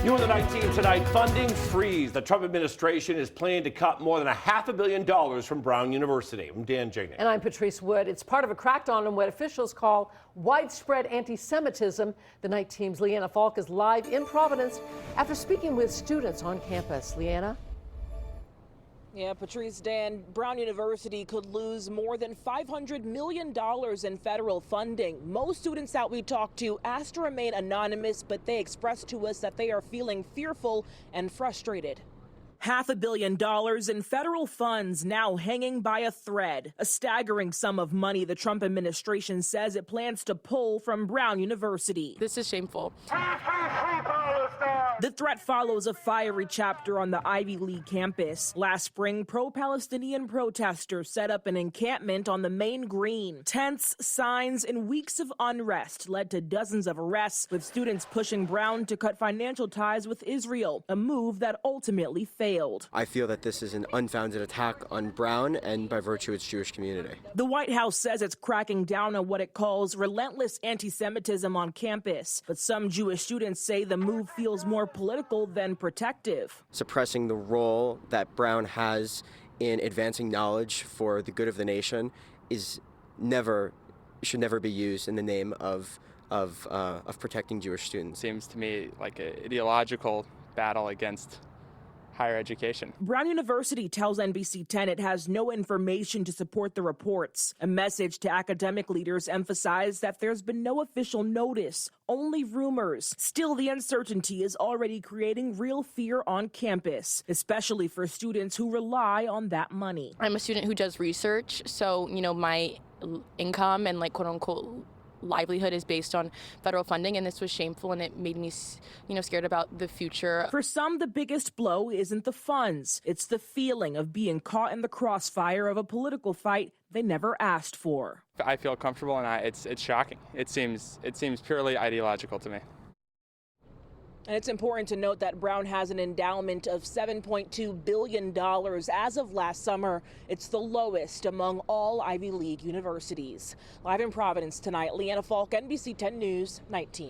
New on the 19 tonight, funding freeze. The Trump administration is planning to cut more than $500 million from Brown University. I'm Dan Jignan. And I'm Patrice Wood. It's part of a crackdown on what officials call widespread anti-Semitism. The night team's Leanna Falk is live in Providence after speaking with students on campus. Leanna? Yeah, Patrice, Dan, Brown University could lose more than $500 million in federal funding. Most students that we talked to asked to remain anonymous, but they expressed to us that they are feeling fearful and frustrated. $500 million in federal funds now hanging by a thread, a staggering sum of money the Trump administration says it plans to pull from Brown University. This is shameful. The threat follows a fiery chapter on the Ivy League campus. Last spring, pro-Palestinian protesters set up an encampment on the main green. Tents, signs, and weeks of unrest led to dozens of arrests, with students pushing Brown to cut financial ties with Israel, a move that ultimately failed. I feel that this is an unfounded attack on Brown and, by virtue, its Jewish community. The White House says it's cracking down on what it calls relentless anti-Semitism on campus, but some Jewish students say the move feels more political than protective. Suppressing the role that Brown has in advancing knowledge for the good of the nation should never be used in the name of protecting Jewish students. Seems to me like an ideological battle against higher education. Brown University tells NBC 10 it has no information to support the reports. A message to academic leaders emphasized that there's been no official notice, only rumors. Still, the uncertainty is already creating real fear on campus, especially for students who rely on that money. I'm a student who does research, so, my income and quote unquote livelihood is based on federal funding, and this was shameful, and it made me, scared about the future. For some, the biggest blow isn't the funds. It's the feeling of being caught in the crossfire of a political fight they never asked for. I feel comfortable, and it's shocking. It seems purely ideological to me. And it's important to note that Brown has an endowment of $7.2 billion as of last summer. It's the lowest among all Ivy League universities. Live in Providence tonight, Leanna Falk, NBC 10 News, 19.